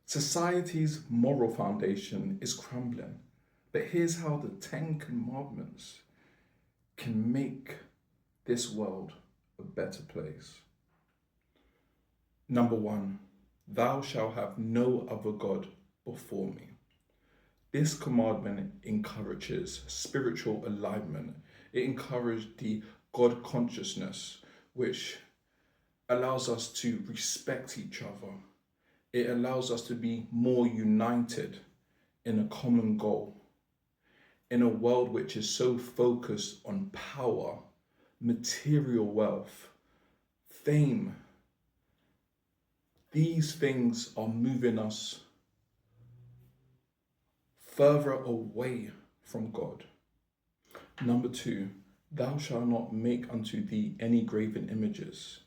Society's moral foundation is crumbling. But here's how the Ten Commandments can make this world a better place. Number one, thou shalt have no other God before me. This commandment encourages spiritual alignment. It encourages the God consciousness, which allows us to respect each other. It allows us to be more united in a common goal. In a world which is so focused on power, material wealth, fame, these things are moving us further away from God. Number two, thou shalt not make unto thee any graven images.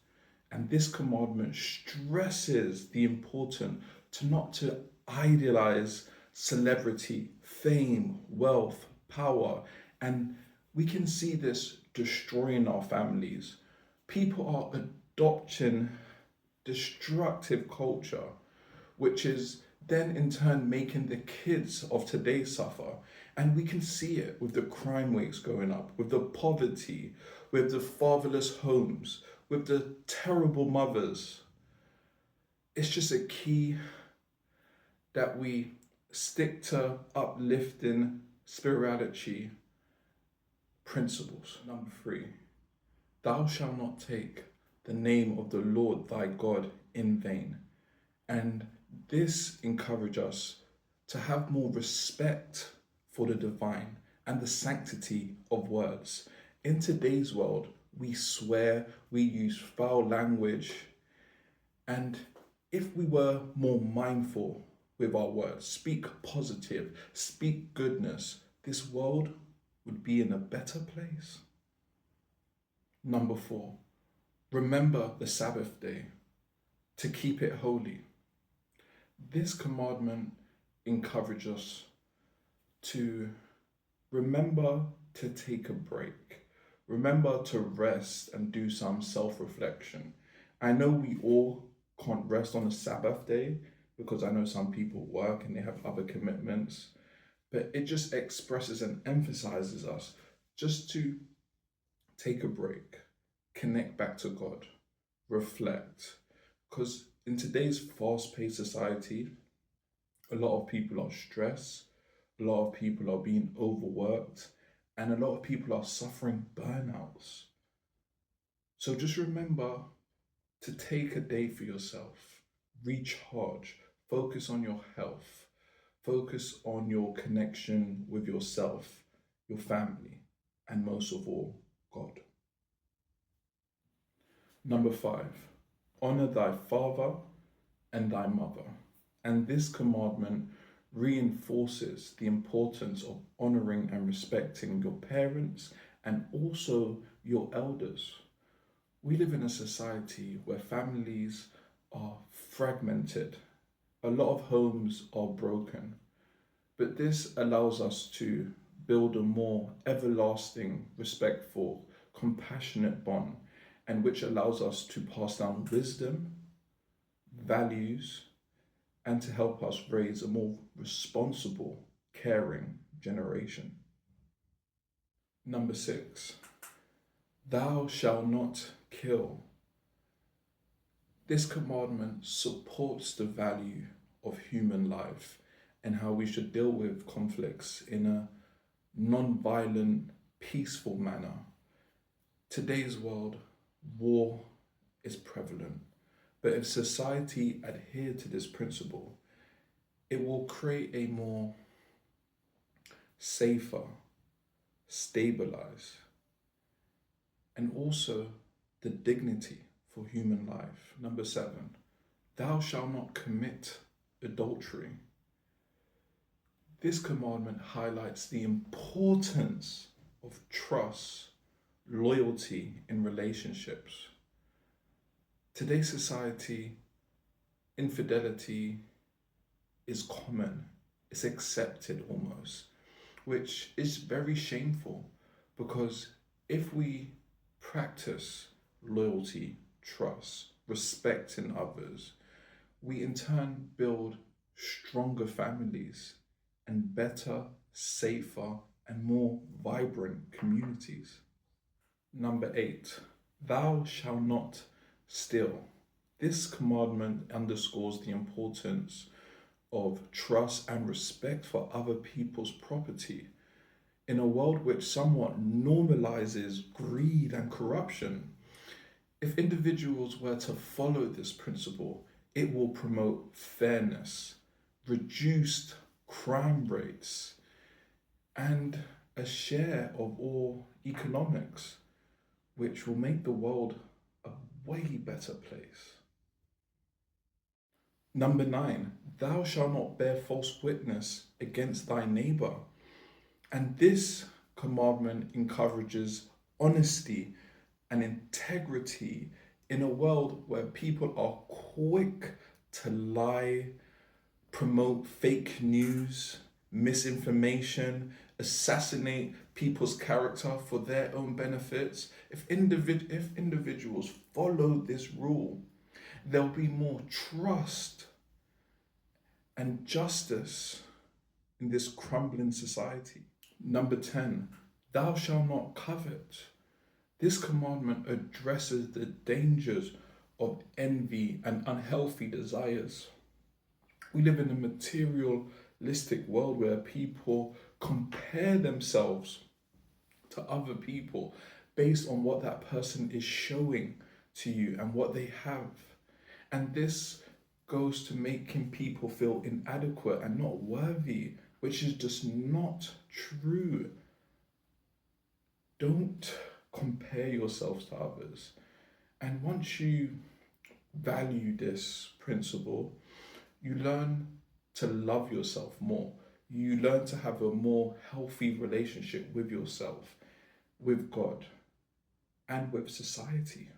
And this commandment stresses the importance to not to idolize celebrity, fame, wealth, power. And we can see this destroying our families. People are adopting destructive culture, which is then in turn making the kids of today suffer. And we can see it with the crime rates going up, with the poverty, with the fatherless homes, with the terrible mothers. It's just a key that we stick to uplifting spirituality principles. Number three, thou shalt not take the name of the Lord thy God in vain. And this encourages us to have more respect for the divine and the sanctity of words. In today's world, we swear, we use foul language, and if we were more mindful with our words, speak positive, speak goodness, this world would be in a better place. Number four, remember the Sabbath day to keep it holy. This commandment encourages us to remember to take a break. Remember to rest and do some self-reflection. I know we all can't rest on a Sabbath day because I know some people work and they have other commitments, but it just expresses and emphasizes us just to take a break, connect back to God, reflect. Because in today's fast-paced society, a lot of people are stressed, a lot of people are being overworked, and a lot of people are suffering burnouts. So just remember to take a day for yourself, recharge, focus on your health, focus on your connection with yourself, your family, and most of all, God. Number five, honor thy father and thy mother. And this commandment reinforces the importance of honoring and respecting your parents and also your elders. We live in a society where families are fragmented. A lot of homes are broken, but this allows us to build a more everlasting, respectful, compassionate bond, and which allows us to pass down wisdom, values, and to help us raise a more responsible, caring generation. Number six, thou shalt not kill. This commandment supports the value of human life and how we should deal with conflicts in a non-violent, peaceful manner. Today's world, war is prevalent. But if society adhere to this principle, it will create a more safer, stabilized, and also the dignity for human life. Number seven, thou shalt not commit adultery. This commandment highlights the importance of trust, loyalty in relationships. Today's society, infidelity is common, it's accepted almost, which is very shameful because if we practice loyalty, trust, respect in others, we in turn build stronger families, and better, safer, and more vibrant communities. Number 8, thou shalt not steal. This commandment underscores the importance of trust and respect for other people's property. In a world which somewhat normalizes greed and corruption, if individuals were to follow this principle, it will promote fairness, reduced crime rates, and a share of all economics, which will make the world a way better place. Number 9, thou shalt not bear false witness against thy neighbor. And this commandment encourages honesty and integrity in a world where people are quick to lie, promote fake news, misinformation, assassinate people's character for their own benefits. If individuals follow this rule, there'll be more trust and justice in this crumbling society. Number 10, thou shalt not covet. This commandment addresses the dangers of envy and unhealthy desires. We live in a materialistic world where people compare themselves to other people based on what that person is showing to you and what they have. And this goes to making people feel inadequate and not worthy, which is just not true. Don't compare yourselves to others. And once you value this principle, you learn to love yourself more. You learn to have a more healthy relationship with yourself, with God, and with society.